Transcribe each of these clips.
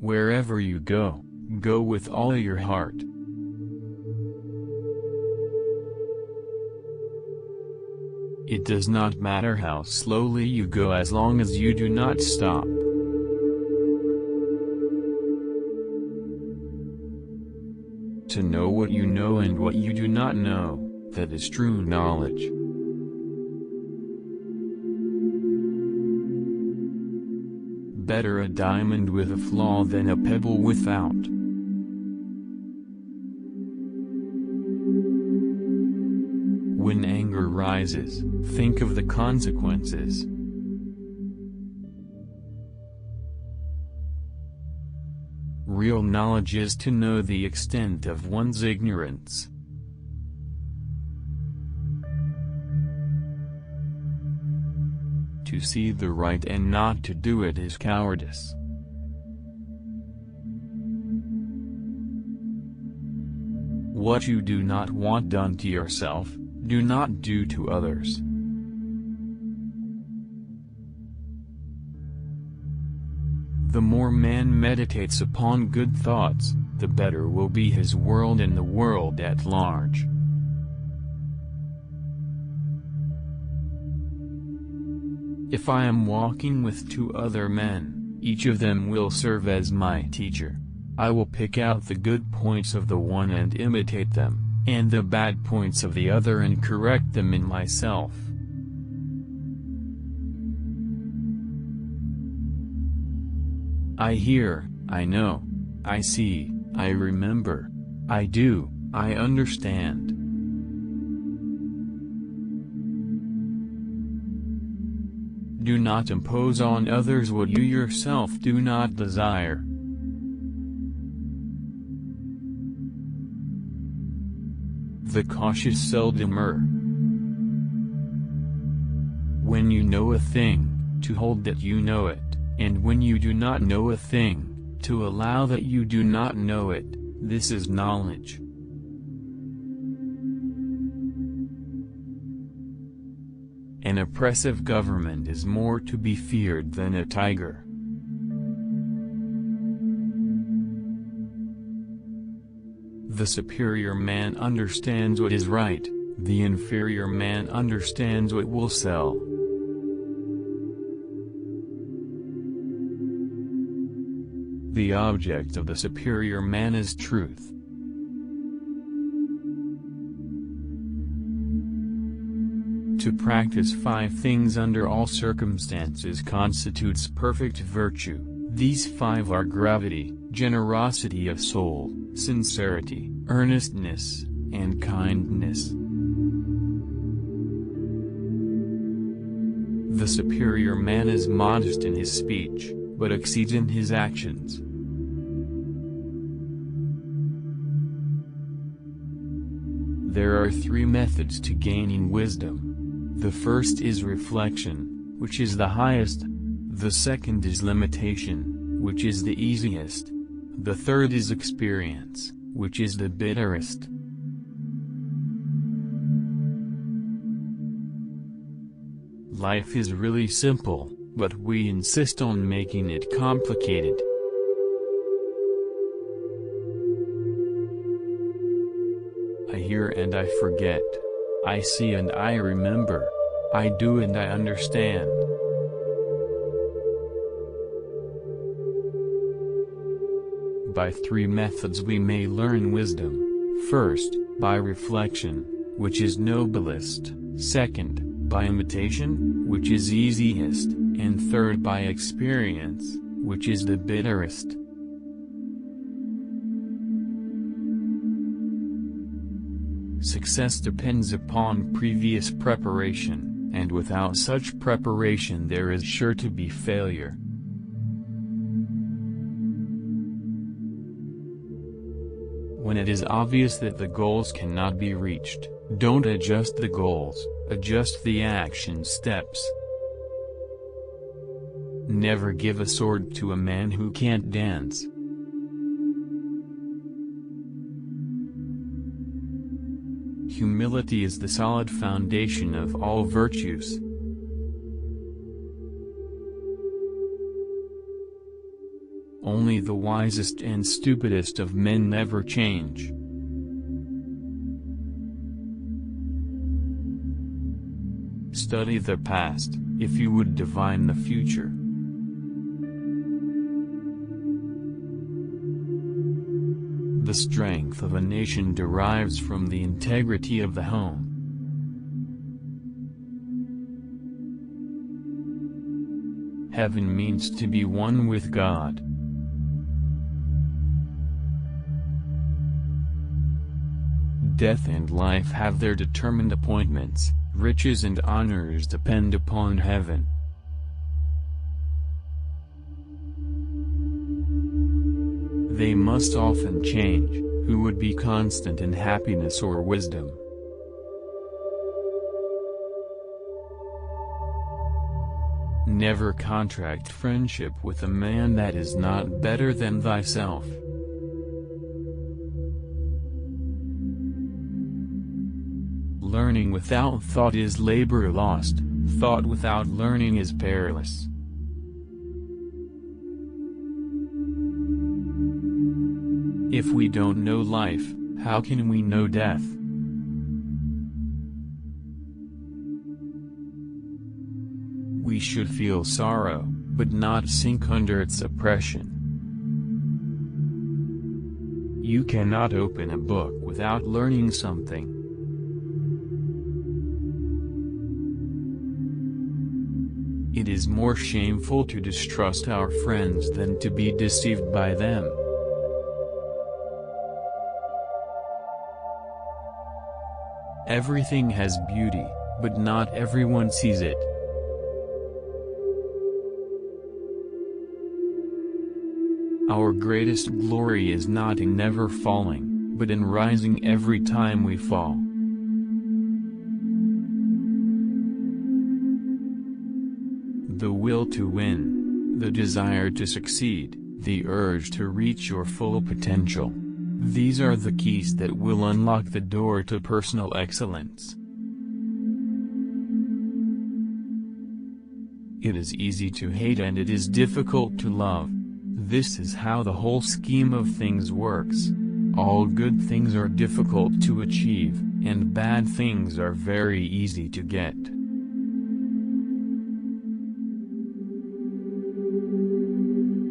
Wherever you go, go with all your heart. It does not matter how slowly you go as long as you do not stop. To know what you know and what you do not know, that is true knowledge. Better a diamond with a flaw than a pebble without. When anger rises, think of the consequences. Real knowledge is to know the extent of one's ignorance. To see the right and not to do it is cowardice. What you do not want done to yourself, do not do to others. The more man meditates upon good thoughts, the better will be his world and the world at large. If I am walking with two other men, each of them will serve as my teacher. I will pick out the good points of the one and imitate them, and the bad points of the other and correct them in myself. I hear, I know, I see, I remember, I do, I understand. Do not impose on others what you yourself do not desire. The cautious seldom err. When you know a thing, to hold that you know it, and when you do not know a thing, to allow that you do not know it, this is knowledge. An oppressive government is more to be feared than a tiger. The superior man understands what is right, the inferior man understands what will sell. The object of the superior man is truth. To practice 5 things under all circumstances constitutes perfect virtue. These 5 are gravity, generosity of soul, sincerity, earnestness, and kindness. The superior man is modest in his speech, but exceeds in his actions. There are 3 methods to gaining wisdom. The first is reflection, which is the highest. The second is limitation, which is the easiest. The third is experience, which is the bitterest. Life is really simple, but we insist on making it complicated. I hear and I forget. I see and I remember. I do and I understand. By 3 methods we may learn wisdom. First, by reflection, which is noblest. Second, by imitation, which is easiest. And third, by experience, which is the bitterest. Success depends upon previous preparation, and without such preparation there is sure to be failure. When it is obvious that the goals cannot be reached, don't adjust the goals, adjust the action steps. Never give a sword to a man who can't dance. Humility is the solid foundation of all virtues. Only the wisest and stupidest of men never change. Study the past, if you would divine the future. The strength of a nation derives from the integrity of the home. Heaven means to be one with God. Death and life have their determined appointments, riches and honors depend upon heaven. They must often change, who would be constant in happiness or wisdom. Never contract friendship with a man that is not better than thyself. Learning without thought is labor lost, thought without learning is perilous. If we don't know life, how can we know death? We should feel sorrow, but not sink under its oppression. You cannot open a book without learning something. It is more shameful to distrust our friends than to be deceived by them. Everything has beauty, but not everyone sees it. Our greatest glory is not in never falling, but in rising every time we fall. The will to win, the desire to succeed, the urge to reach your full potential. These are the keys that will unlock the door to personal excellence. It is easy to hate and it is difficult to love. This is how the whole scheme of things works. All good things are difficult to achieve, and bad things are very easy to get.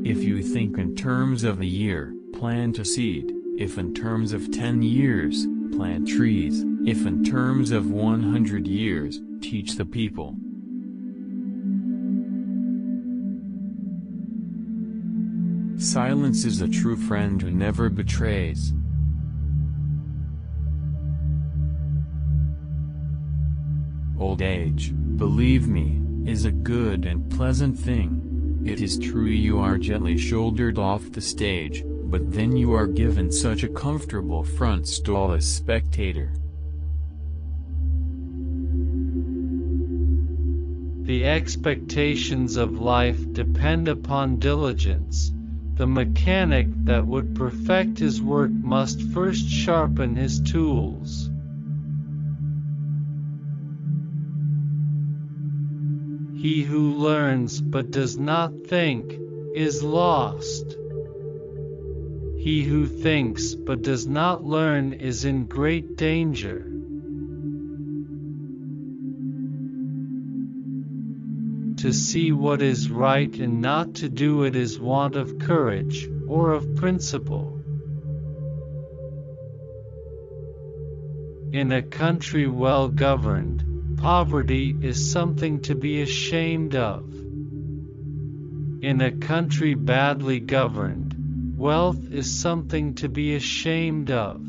If you think in terms of a year, plant a seed. If in terms of 10 years, plant trees. If in terms of 100 years, teach the people. Silence is a true friend who never betrays. Old age, believe me, is a good and pleasant thing. It is true you are gently shouldered off the stage, but then you are given such a comfortable front stall as spectator. The expectations of life depend upon diligence. The mechanic that would perfect his work must first sharpen his tools. He who learns but does not think is lost. He who thinks but does not learn is in great danger. To see what is right and not to do it is want of courage, or of principle. In a country well governed, poverty is something to be ashamed of. In a country badly governed, wealth is something to be ashamed of.